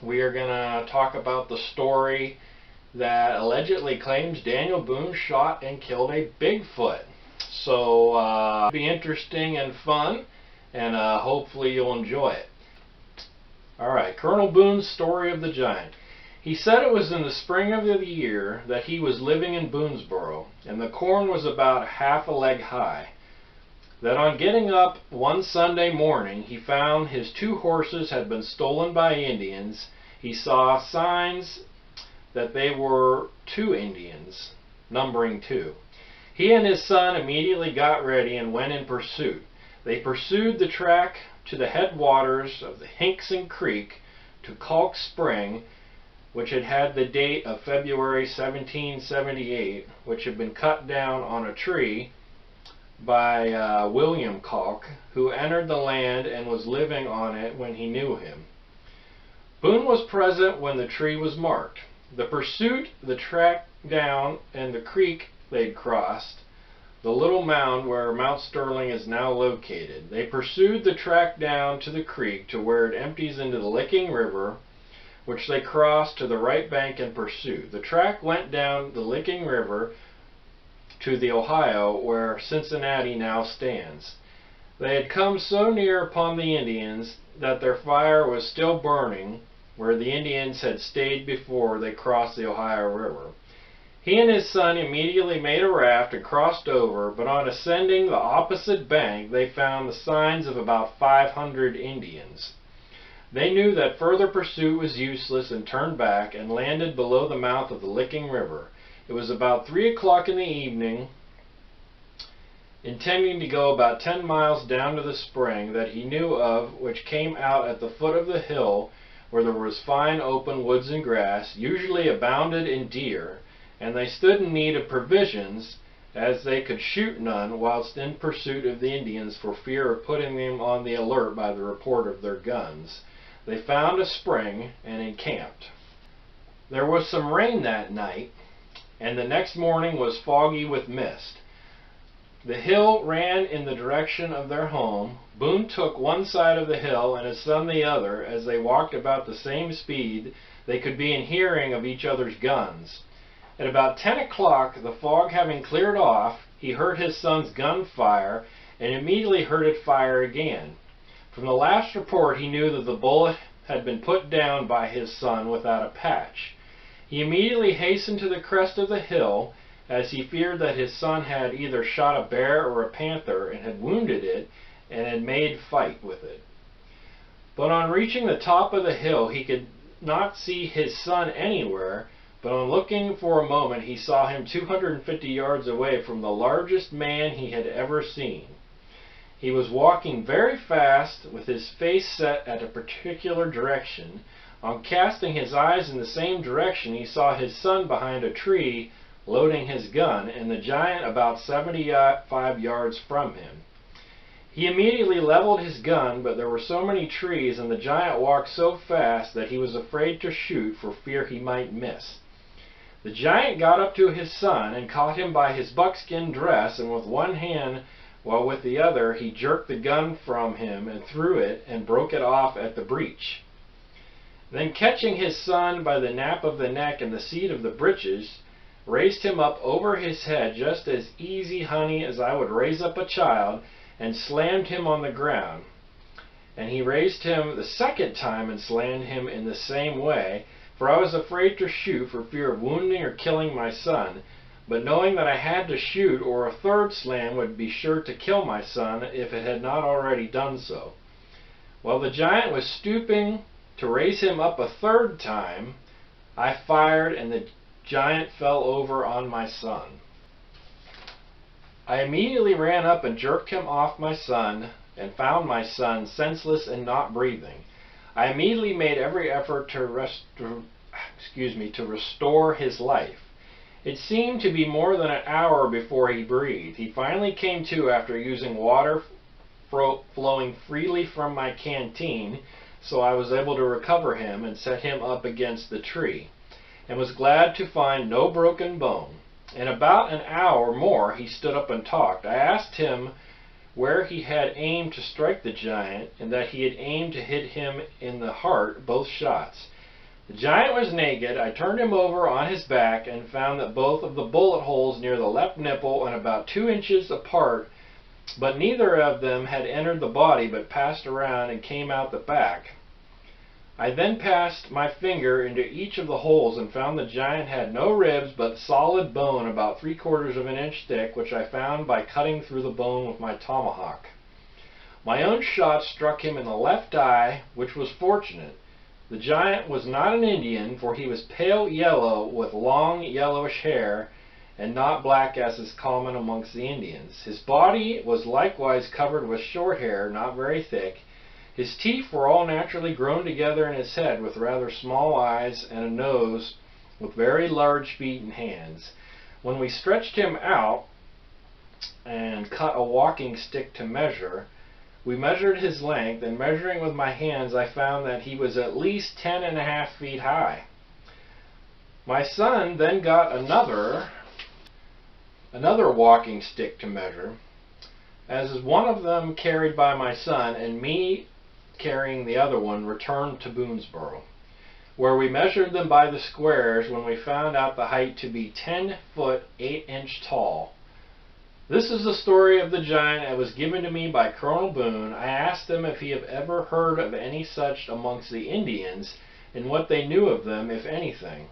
we are going to talk about the story that allegedly claims Daniel Boone shot and killed a Bigfoot. So it'll be interesting and fun, and hopefully you'll enjoy it. Alright, Colonel Boone's story of the giant. He said it was in the spring of the year that he was living in Boonesboro, and the corn was about half a leg high. That on getting up one Sunday morning, he found his 2 horses had been stolen by Indians. He saw signs that they were 2 Indians, numbering 2. He and his son immediately got ready and went in pursuit. They pursued the track to the headwaters of the Hinkson Creek to Calk Spring, which had the date of February 1778, which had been cut down on a tree by William Calk, who entered the land and was living on it when he knew him. Boone was present when the tree was marked. The pursuit, the track down, and the creek they'd crossed, the little mound where Mount Sterling is now located. They pursued the track down to the creek to where it empties into the Licking River, which they crossed to the right bank and pursued. The track went down the Licking River to the Ohio, where Cincinnati now stands. They had come so near upon the Indians that their fire was still burning where the Indians had stayed before they crossed the Ohio River. He and his son immediately made a raft and crossed over, but on ascending the opposite bank they found the signs of about 500 Indians. They knew that further pursuit was useless and turned back and landed below the mouth of the Licking River. It was about 3 o'clock in the evening, intending to go about 10 miles down to the spring that he knew of, which came out at the foot of the hill where there was fine open woods and grass, usually abounded in deer, and they stood in need of provisions, as they could shoot none whilst in pursuit of the Indians for fear of putting them on the alert by the report of their guns. They found a spring and encamped. There was some rain that night, and the next morning was foggy with mist. The hill ran in the direction of their home. Boone took one side of the hill and his son the other. As they walked about the same speed, they could be in hearing of each other's guns. At about 10 o'clock, the fog having cleared off, he heard his son's gun fire and immediately heard it fire again. From the last report, he knew that the bullet had been put down by his son without a patch. He immediately hastened to the crest of the hill, as he feared that his son had either shot a bear or a panther and had wounded it and had made fight with it. But on reaching the top of the hill, he could not see his son anywhere, but on looking for a moment he saw him 250 yards away from the largest man he had ever seen. He was walking very fast with his face set at a particular direction. On casting his eyes in the same direction, he saw his son behind a tree loading his gun, and the giant about 75 yards from him. He immediately leveled his gun, but there were so many trees and the giant walked so fast that he was afraid to shoot for fear he might miss. The giant got up to his son and caught him by his buckskin dress, and with one hand, while with the other, he jerked the gun from him and threw it and broke it off at the breech. Then catching his son by the nape of the neck and the seat of the breeches, raised him up over his head just as easy, honey, as I would raise up a child, and slammed him on the ground. And he raised him the second time and slammed him in the same way, for I was afraid to shoot for fear of wounding or killing my son, but knowing that I had to shoot or a third slam would be sure to kill my son if it had not already done so. While the giant was stooping to raise him up a third time, I fired and the giant fell over on my son. I immediately ran up and jerked him off my son and found my son senseless and not breathing. I immediately made every effort to restore his life. It seemed to be more than an hour before he breathed. He finally came to after using water flowing freely from my canteen, so I was able to recover him and set him up against the tree, and was glad to find no broken bone. In about an hour more he stood up and talked. I asked him where he had aimed to strike the giant, and that he had aimed to hit him in the heart, both shots. The giant was naked. I turned him over on his back and found that both of the bullet holes near the left nipple and about 2 inches apart, but neither of them had entered the body but passed around and came out the back. I then passed my finger into each of the holes and found the giant had no ribs but solid bone about 3/4 of an inch thick, which I found by cutting through the bone with my tomahawk. My own shot struck him in the left eye, which was fortunate. The giant was not an Indian, for he was pale yellow with long yellowish hair, and not black as is common amongst the Indians. His body was likewise covered with short hair, not very thick. His teeth were all naturally grown together in his head, with rather small eyes and a nose with very large feet and hands. When we stretched him out and cut a walking stick to measure, we measured his length, and measuring with my hands I found that he was at least 10.5 feet high. My son then got another walking stick to measure, as one of them carried by my son and me carrying the other one returned to Boonesboro, where we measured them by the squares, when we found out the height to be 10 foot 8 inch tall. This is the story of the giant that was given to me by Colonel Boone. I asked him if he had ever heard of any such amongst the Indians, and what they knew of them, if anything.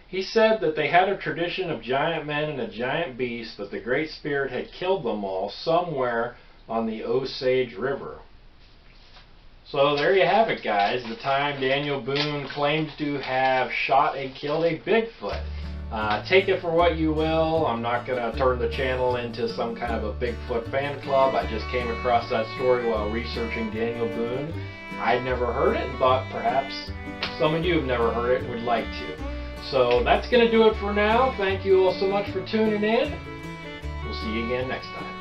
He said that they had a tradition of giant men and a giant beast, but the Great Spirit had killed them all somewhere on the Osage River. So there you have it, guys. The time Daniel Boone claims to have shot and killed a Bigfoot. Take it for what you will. I'm not going to turn the channel into some kind of a Bigfoot fan club. I just came across that story while researching Daniel Boone. I'd never heard it and thought perhaps some of you have never heard it and would like to. So that's going to do it for now. Thank you all so much for tuning in. We'll see you again next time.